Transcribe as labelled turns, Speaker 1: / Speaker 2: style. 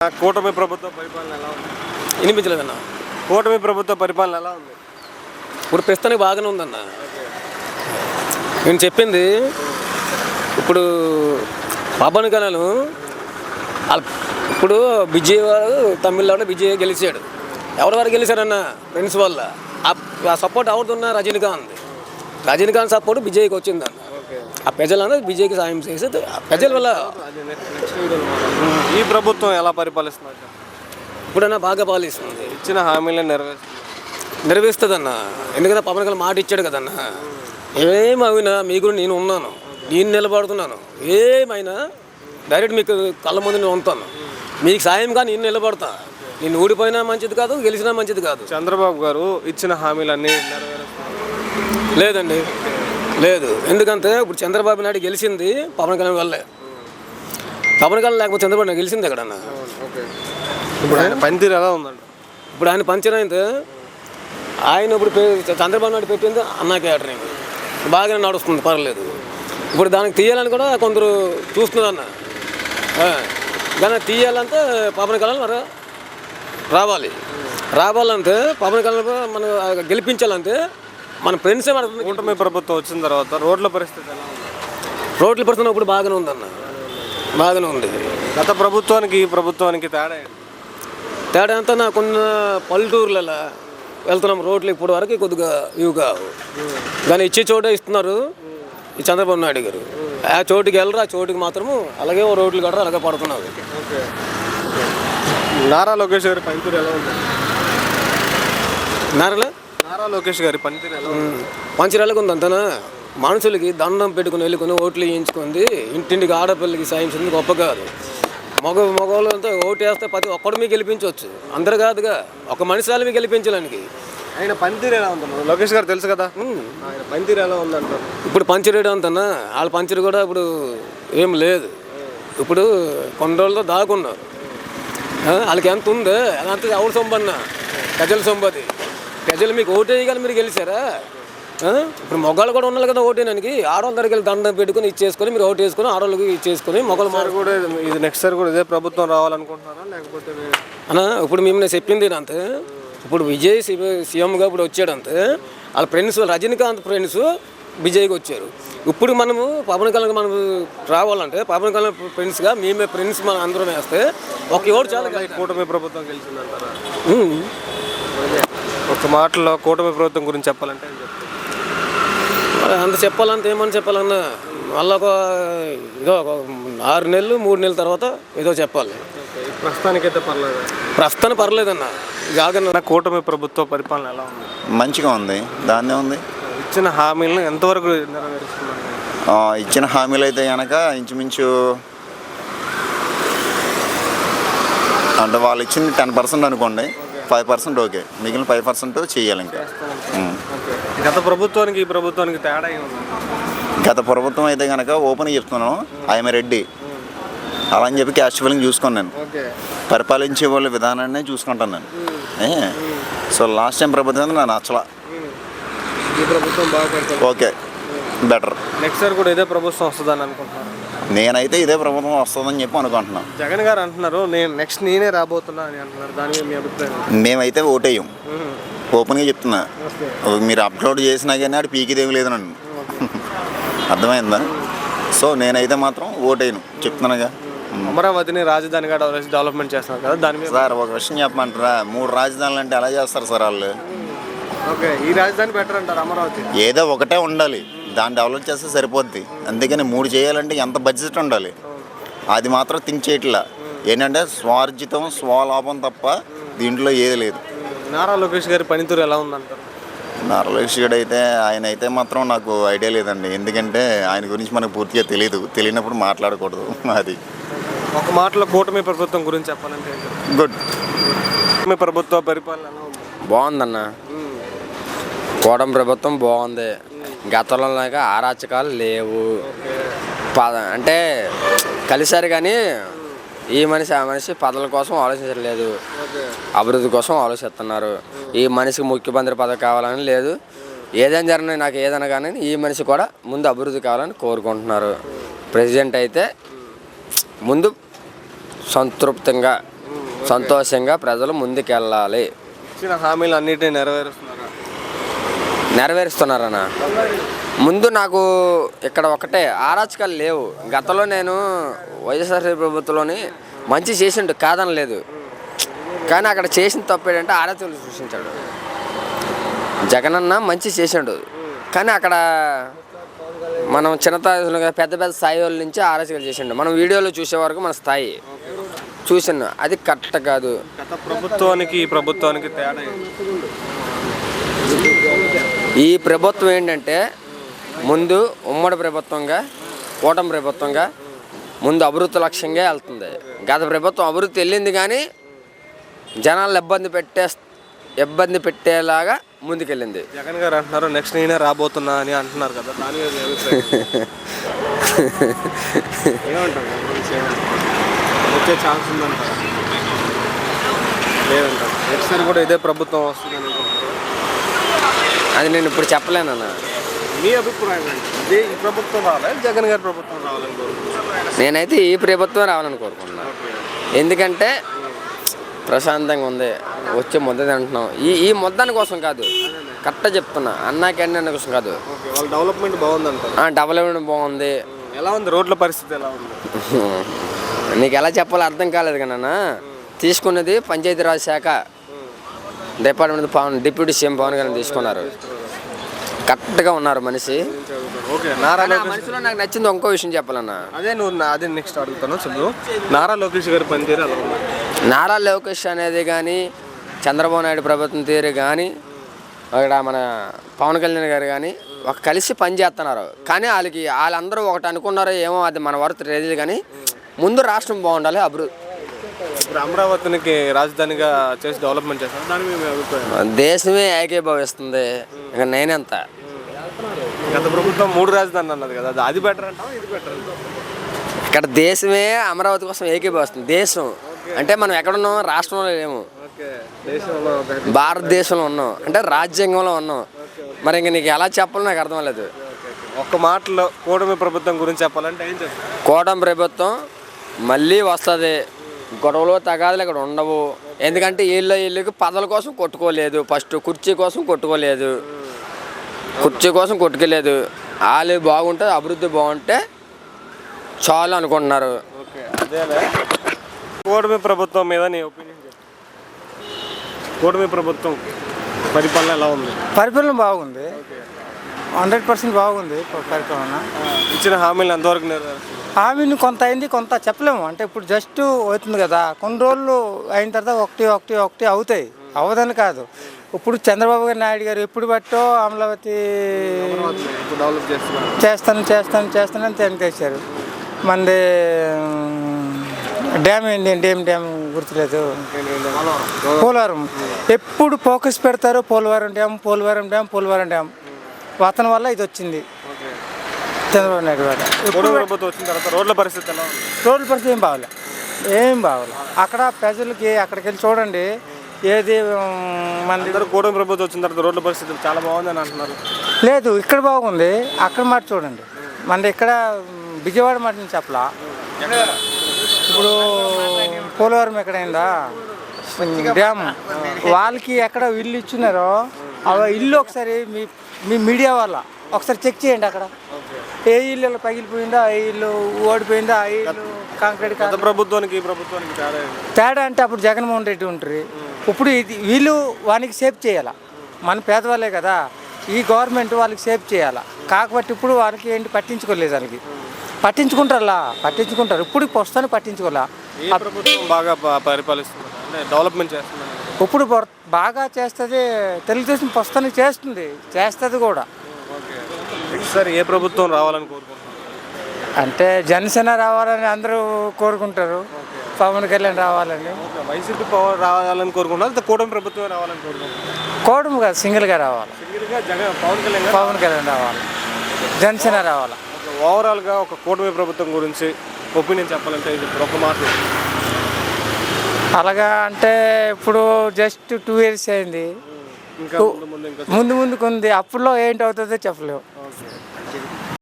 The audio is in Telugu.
Speaker 1: కూటమి ప్రభుత్వ పరిపాలన ఎలా ఉంది?
Speaker 2: వినిపించలేదన్న.
Speaker 1: కూటమి ప్రభుత్వ పరిపాలన ఎలా ఉంది?
Speaker 2: ఇప్పుడు ప్రస్తుతానికి బాగానే ఉందన్న. నేను చెప్పింది ఇప్పుడు పవన్ కళ్యాణ్ ఇప్పుడు విజయ్ తమిళనాడు విజయ్ గెలిచాడు. ఎవరి వారు గెలిచారన్న? ఫ్రెండ్స్ వల్ల. ఆ సపోర్ట్ ఎవరిదన్నా? రజనీకాంత్ సపోర్ట్ విజయ్కి వచ్చిందన్న. ఆ ప్రజలన్నా విజయ్కి సాయం చేసి ప్రజల వల్ల.
Speaker 1: ఈ ప్రభుత్వం ఎలా పరిపాలిస్తున్నారు?
Speaker 2: ఇప్పుడన్నా బాగా పాలిస్తుంది.
Speaker 1: ఇచ్చిన హామీలను
Speaker 2: నెరవేరుస్తుందన్న. ఎందుకంటే పవన్ కళ్యాణ్ మాట ఇచ్చాడు కదన్న. ఏమైనా మీ కూడా నేను ఉన్నాను, నేను నిలబడుతున్నాను. ఏమైనా డైరెక్ట్ మీకు కళ్ళ ముందు నేను ఉంటాను, మీకు సాయంగా నేను నిలబడతా. నేను ఊడిపోయినా మంచిది కాదు, గెలిచినా మంచిది కాదు.
Speaker 1: చంద్రబాబు గారు ఇచ్చిన హామీలన్నీ
Speaker 2: లేదండి, లేదు. ఎందుకంటే ఇప్పుడు చంద్రబాబు నాయుడు గెలిచింది పవన్ కళ్యాణ్ వల్లే. పవన్ కళ్యాణ్ లేకపోతే చంద్రబాబు నాయుడు గెలిచింది ఎక్కడన్నా?
Speaker 1: ఇప్పుడు ఆయన పనితీరు ఎలా ఉందండి?
Speaker 2: ఇప్పుడు ఆయన పంచరైతే ఆయన ఇప్పుడు చంద్రబాబు నాయుడు పెట్టింది అన్నా క్యాటరింగ్ బాగానే నడుస్తుంది, పర్లేదు. ఇప్పుడు దానికి తీయాలని కూడా కొందరు చూస్తున్నారు అన్న. కానీ తీయాలంటే పవన్ కళ్యాణ్ మరి రావాలంటే పవన్ కళ్యాణ్ మనం గెలిపించాలంటే మన ఫ్రెండ్సే పడుతుంది.
Speaker 1: కూటమి ప్రభుత్వం వచ్చిన తర్వాత రోడ్ల పరిస్థితి ఎలా ఉంది?
Speaker 2: రోడ్ల పరిస్థితి ఇప్పుడు బాగానే ఉందన్న, బాగానే ఉంది.
Speaker 1: గత ప్రభుత్వానికి ఈ ప్రభుత్వానికి
Speaker 2: తేడా అంతా నాకున్న పల్లెటూర్లలో వెళ్తున్నాం. రోడ్లు ఇప్పటి వరకు కొద్దిగా ఇవి కావు, కానీ ఇచ్చే చోటే ఇస్తున్నారు ఈ చంద్రబాబు నాయుడు గారు. ఆ చోటుకి వెళ్ళరు, ఆ చోటుకి మాత్రము అలాగే రోడ్లు కట్టరు, అలాగే పడుతున్నారు.
Speaker 1: నారా లోకేష్ గారి పనితీరు ఎలా ఉంది?
Speaker 2: నారా
Speaker 1: లోకేష్ గారి పనితీరు ఎలా ఉంది?
Speaker 2: మంచిర్యాలకు ఉంది అంతనా. మనుషులకి దండం పెట్టుకుని వెళ్ళుకొని ఓట్లు వేయించుకుంది. ఇంటింటికి ఆడపిల్లకి సాయించింది గొప్ప కాదు. మగవాళ్ళు అంతా ఓటు వేస్తే ప్రతి ఒక్కడు మీకు గెలిపించవచ్చు, అందరు కాదుగా. ఒక మనిషి వాళ్ళు మీకు గెలిపించడానికి.
Speaker 1: ఆయన పనితీరు ఎలా ఉందన్నారు? లోకేష్ గారు తెలుసు కదా, ఆయన పనితీరు ఎలా ఉందంటారు?
Speaker 2: ఇప్పుడు పంచరేయడం అంతనా, వాళ్ళ పంచరు కూడా ఇప్పుడు ఏం లేదు. ఇప్పుడు కొన్ని రోజులతో దాకున్నారు. వాళ్ళకి ఎంత ఉందో అంత ఎవరు సొంబన్న? ప్రజల సొంబది. ప్రజలు మీకు ఓటు వేయగలి మీరు గెలిచారా? ఇప్పుడు మొగాళ్ళు కూడా ఉన్నారు కదా ఓటేనానికి. ఆడవాళ్ళ దగ్గరికి వెళ్ళి దండం పెట్టుకుని ఇచ్చేసుకొని మీరు ఓటు వేసుకొని ఆడవాళ్ళకి ఇచ్చేసుకొని మొగలు
Speaker 1: కూడా ఇది నెక్స్ట్ సార్ కూడా ఇదే ప్రభుత్వం రావాలనుకుంటున్నారా లేకపోతే
Speaker 2: అన్నా? ఇప్పుడు మేము నేను చెప్పింది అంతే. ఇప్పుడు విజయ్ సీఎంగా ఇప్పుడు వచ్చాడంతే. వాళ్ళ ఫ్రెండ్స్ రజనీకాంత్ ఫ్రెండ్స్ విజయ్కి వచ్చారు. ఇప్పుడు మనము పవన్ కళ్యాణ్ మనం రావాలంటే పవన్ కళ్యాణ్ ఫ్రెండ్స్గా మేమే ఫ్రెండ్స్ మనం అందరం వేస్తే ఒక ఓటు చాలా.
Speaker 1: కూటమి ప్రభుత్వం గెలిచిందంటారా? ఒక మాటలో కూటమి ప్రభుత్వం గురించి చెప్పాలంటే
Speaker 2: అంత చెప్పాలంటే ఏమని చెప్పాలన్నా? మళ్ళీ ఇదో 6 నెలలు 3 నెలల తర్వాత ఏదో చెప్పాలి.
Speaker 1: ప్రస్తుతానికైతే పర్లేదు.
Speaker 2: ప్రస్తుతానికి పర్లేదన్న.
Speaker 1: జగన్ కూటమి ప్రభుత్వ పరిపాలన ఎలా ఉంది?
Speaker 3: మంచిగా ఉంది. దాన్నే ఉంది.
Speaker 1: ఇచ్చిన హామీలను ఎంతవరకు నెరవేరుస్తున్నారు?
Speaker 3: ఇచ్చిన హామీలు అయితే కనుక ఇంచుమించు అంటే వాళ్ళు ఇచ్చింది 10% అనుకోండి, 5% ఓకే, మిగిలిన 5% చేయాలి. ఇంకా
Speaker 1: గత ప్రభుత్వానికి ఈ ప్రభుత్వానికి తేడా ఏముంది?
Speaker 3: గత ప్రభుత్వం అయితే కనుక ఓపెన్గా చెప్తున్నాను, ఐఎమ్ రెడ్డి అలా అని చెప్పి క్యాస్ట్ ఫీలింగ్ చూసుకున్నాను. పరిపాలించే వాళ్ళ విధానాన్ని చూసుకుంటాను నేను. సో లాస్ట్ టైం ప్రభుత్వం నాకు నచ్చలా.
Speaker 1: ఈ ప్రభుత్వం బాగా
Speaker 3: ఓకే, బెటర్.
Speaker 1: నెక్స్ట్ సార్ కూడా ఇదే ప్రభుత్వం వస్తుందని అనుకుంటున్నాను.
Speaker 3: నేనైతే ఇదే ప్రభుత్వం వస్తుందని చెప్పి అనుకుంటున్నాను.
Speaker 1: జగన్ గారు అంటున్నారు నేనే రాబోతున్నా అని అంటున్నారు. దాని మీద మీ అభిప్రాయం?
Speaker 3: మేమైతే ఓటేయం, ఓపెన్గా చెప్తున్నా. మీరు అప్లోడ్ చేసినా కానీ ఆడు పీకిదేమి లేదు నన్ను. అర్థమైందా? సో నేనైతే మాత్రం ఓటేయను, చెప్తున్నాగా.
Speaker 1: అమరావతిని రాజధానిగా డెవలప్మెంట్ చేస్తున్నారు కదా, దాని మీద
Speaker 3: సార్ ఒక విషయం చెప్పమంటారా? 3 రాజధానులు అంటే ఎలా చేస్తారు సార్ వాళ్ళు?
Speaker 1: ఓకే, ఈ రాజధాని బెటర్ అంటారు అమరావతి?
Speaker 3: ఏదో ఒకటే ఉండాలి, దాన్ని డెవలప్ చేస్తే సరిపోద్ది. అందుకని 3 చేయాలంటే ఎంత బడ్జెట్ ఉండాలి? అది మాత్రం థింక్ చేయట్లా. ఏంటంటే స్వార్జితం, స్వలాభం తప్ప దీంట్లో ఏది లేదు.
Speaker 1: నారా లోకేష్ గారి పనితీరు ఎలా ఉందంటారు?
Speaker 3: నారా లోకేష్ గారు ఆయన అయితే మాత్రం నాకు ఐడియా లేదండి. ఎందుకంటే ఆయన గురించి మనకు పూర్తిగా తెలియనప్పుడు మాట్లాడకూడదు. అది
Speaker 1: ఒక మాటలో కూటమి ప్రభుత్వం గురించి చెప్పాలంటే
Speaker 3: గుడ్.
Speaker 1: కూటమి ప్రభుత్వ పరిపాలన ఎలా ఉంది?
Speaker 4: బాగుందన్న. కూటమి ప్రభుత్వం బాగుంది. గతంలో అరాచకాలు లేవు. అంటే కలిసారు కానీ ఈ మనిషి ఆ మనిషి పదవుల కోసం ఆలోచించట్లేదు, అభివృద్ధి కోసం ఆలోచిస్తున్నారు. ఈ మనిషికి ముఖ్యమంత్రి పదవి కావాలని లేదు, ఏదైనా జరిగినా నాకు ఏదైనా కానీ ఈ మనిషి కూడా ముందు అభివృద్ధి కావాలని కోరుకుంటున్నారు. ప్రెసిడెంట్ అయితే ముందు సంతృప్తంగా సంతోషంగా ప్రజలు ముందుకెళ్ళాలి.
Speaker 1: ఇచ్చిన హామీలు అన్నిటిని
Speaker 4: నెరవేరుస్తున్నారన్నా. ముందు నాకు ఇక్కడ ఒకటే అరాచకాలు లేవు. గతంలో నేను వైఎస్ఆర్సీ ప్రభుత్వంలోని మంచి చేసిండు కాదనలేదు, కానీ అక్కడ చేసిన తప్పు ఏంటంటే అరాచకాలు సృష్టించాడు. జగనన్న మంచి చేసాడు, కానీ అక్కడ మనం చిన్నతనంగా పెద్ద పెద్ద స్థాయి వాళ్ళ నుంచి అరాచకాలు చేసిండు. మనం వీడియోలో చూసే వరకు మన స్థాయి చూసిన అది కరెక్ట్ కాదు.
Speaker 1: గత ప్రభుత్వానికి ఈ ప్రభుత్వానికి తేడా
Speaker 4: ఈ ప్రభుత్వం ఏంటంటే ముందు ఉమ్మడి ప్రభుత్వంగా, కూటమి ప్రభుత్వంగా ముందు అభివృద్ధి లక్ష్యంగా వెళ్తుంది. గత ప్రభుత్వం అభివృద్ధి వెళ్ళింది కానీ జనాలు ఇబ్బంది పెట్టేలాగా ముందుకెళ్ళింది.
Speaker 1: జగన్ గారు అంటున్నారు నెక్స్ట్ నేనే రాబోతున్నా అని అంటున్నారు కదా, దాని మీద వచ్చే ఛాన్స్ ఉందంటారా? లేదంటారు. నెక్స్ట్ సారి కూడా ఇదే ప్రభుత్వం వస్తుందని
Speaker 4: అది నేను ఇప్పుడు చెప్పలేనన్న.
Speaker 1: మీ అభిప్రాయం ఇదే ఈ ప్రభుత్వం రావాలి, జగన్ గారి ప్రభుత్వం రావాలని కోరుకుంటున్నాను.
Speaker 4: నేనైతే ఈ ప్రభుత్వం రావాలని కోరుకుంటున్నాను. ఎందుకంటే ప్రశాంతంగా ఉంది, వచ్చే ముద్ద తింటున్నాం. ఈ ముద్దాని కోసం కాదు, కరెక్ట్గా చెప్తున్నా, అన్నా క్యాంటీన్ కోసం కాదు.
Speaker 1: వాళ్ళ డెవలప్మెంట్ బాగుందంటారు.
Speaker 4: డెవలప్మెంట్ బాగుంది.
Speaker 1: ఎలా ఉంది రోడ్ల పరిస్థితి ఎలా ఉంది?
Speaker 4: నీకు ఎలా చెప్పాలో అర్థం కాలేదు కన్నా. తీసుకున్నది పంచాయతీరాజ్ శాఖ department deputy CM Pawan Kalyan తీసుకున్నారు. కరెక్ట్గా ఉన్నారు మనిషి. మనిషిలో నాకు నచ్చింది ఇంకో విషయం చెప్పాలన్నా.
Speaker 1: అదే నెక్స్ట్ అడుగుతాను. చదువు నారా లోకేష్ గారి పనితీరు ఎలా ఉంది?
Speaker 4: నారా లోకేష్ అనేది కానీ, చంద్రబాబు నాయుడు ప్రభుత్వం తీరు కానీ, అక్కడ మన పవన్ కళ్యాణ్ గారు కానీ ఒక కలిసి పని చేస్తున్నారు. కానీ వాళ్ళందరూ ఒకటి అనుకున్నారో ఏమో, అది మన వరకు తెలియదు. కానీ ముందు రాష్ట్రం బాగుండాలి, అభివృద్ధి.
Speaker 1: ఇప్పుడు అమరావతికి రాజధానిగా చేసి డెవలప్మెంట్ చేస్తారు, దాని మీద మీ అభిప్రాయం?
Speaker 4: దేశమే ఏకీభవిస్తుంది. ఇక నేనెంత
Speaker 1: గత ప్రభుత్వం 3 రాజధానులు అన్నది కదా, అది బెటర్ అంటావా ఇది బెటర్ అంటావా?
Speaker 4: ఇక్కడ దేశమే అమరావతి కోసం ఏకీభవిస్తుంది. దేశం అంటే మనం ఎక్కడున్నాం, రాష్ట్రంలో లేము, భారతదేశంలో ఉన్నాం, అంటే రాజ్యాంగంలో ఉన్నాం. మరి ఇంక నీకు ఎలా చెప్పాలో నాకు అర్థం లేదు.
Speaker 1: ఒక్క మాటలో కూటమి ప్రభుత్వం గురించి చెప్పాలంటే ఏం చెప్తారు?
Speaker 4: కూటమి ప్రభుత్వం మళ్ళీ వస్తుంది. గొడవలు తగాదులు ఇక్కడ ఉండవు. ఎందుకంటే వీళ్ళకి పదవుల కోసం కొట్టుకోలేదు, ఫస్ట్ కుర్చీ కోసం కొట్టుకోలేదు, వాళ్ళు బాగుంటే అభివృద్ధి బాగుంటే చాలు అనుకుంటున్నారు.
Speaker 1: కూటమి ప్రభుత్వం మీద నీ ఒపీనియన్ చెప్పు. కూటమి ప్రభుత్వం పరిపాలన ఎలా ఉంది?
Speaker 5: పరిపాలన బాగుంది, 100% బాగుంది పరిపాలన.
Speaker 1: ఇచ్చిన హామీలు ఎంతవరకు నెరవేరుస్తుంది?
Speaker 5: హామీని కొంత అయింది, కొంత చెప్పలేము. అంటే ఇప్పుడు జస్ట్ అవుతుంది కదా, కొన్ని రోజులు అయిన తర్వాత ఒకటి అవుతాయి, అవదని కాదు. ఇప్పుడు చంద్రబాబు నాయుడు గారు ఎప్పుడు బట్టో అమరావతి చేస్తానని తెచ్చారు. మనది డ్యామ్ ఏంటి, ఏం డ్యామ్ గుర్తులేదు, పోలవరం. ఎప్పుడు ఫోకస్ పెడతారు పోలవరం డ్యామ్. అతని వల్ల ఇది వచ్చింది చంద్రబాబు నాయుడు గారు.
Speaker 1: రోడ్ల పరిస్థితి
Speaker 5: ఏం బాగోలే. అక్కడ ప్రజలకి అక్కడికి వెళ్ళి చూడండి, ఏది మన
Speaker 1: కూటమి ప్రభుత్వం వచ్చిన తర్వాత రోడ్ల పరిస్థితి చాలా బాగుందని అంటున్నారు.
Speaker 5: లేదు, ఇక్కడ బాగుంది, అక్కడ మాట చూడండి. మన ఇక్కడ విజయవాడ మాట నుంచి చెప్పలా. ఇప్పుడు పోలవరం ఎక్కడైందా డ్యామ్, వాళ్ళకి ఎక్కడ ఇల్లు ఇచ్చినారో ఆ ఇల్లు ఒకసారి మీ మీడియా వల్ల ఒకసారి చెక్ చేయండి. అక్కడ ఏ ఇల్లు పగిలిపోయిందా, ఏ ఇల్లు ఓడిపోయిందా, ఏ ఇల్లు కాంక్రీట్
Speaker 1: ప్రభుత్వానికి
Speaker 5: తేడా అంటే అప్పుడు జగన్మోహన్ రెడ్డి ఉంటారు. ఇప్పుడు వీళ్ళు వానికి సేఫ్ చేయాలా, మన పేదవాళ్ళే కదా, ఈ గవర్నమెంట్ వాళ్ళకి సేఫ్ చేయాలా. కాకపోతే ఇప్పుడు వాళ్ళకి ఏంటి పట్టించుకోలేదు, వాళ్ళకి పట్టించుకుంటారు. ఇప్పుడు వస్తాను పట్టించుకోలే.
Speaker 1: బాగా పరిపాలిస్తుంది, డెవలప్మెంట్ చేస్తుంది.
Speaker 5: ఇప్పుడు బాగా చేస్తుంది, తెలుగుదేశం వస్తాను చేస్తుంది కూడా.
Speaker 1: సార్ ఏ ప్రభుత్వం రావాలని కోరుకుంటున్నారు?
Speaker 5: అంటే జనసేన రావాలని అందరూ కోరుకుంటారు, పవన్ కళ్యాణ్ రావాలని.
Speaker 1: వైసీపీ పవర్ రావాలని కోరుకుంటున్నారు, కూటమి ప్రభుత్వం రావాలని కోరుకుంటున్నారు.
Speaker 5: కూటమి కాదు, సింగిల్గా రావాలి, పవన్ కళ్యాణ్ రావాలి, జనసేన రావాలి.
Speaker 1: ఓవరాల్గా ఒక కూటమి ప్రభుత్వం గురించి ఒపీనియన్ చెప్పాలంటే ఒక మాట.
Speaker 5: అలాగా అంటే ఇప్పుడు జస్ట్ 2 years అయింది, ముందుకు ఉంది. అప్పుడులో ఏంటి అవుతుందో చెప్పలేము.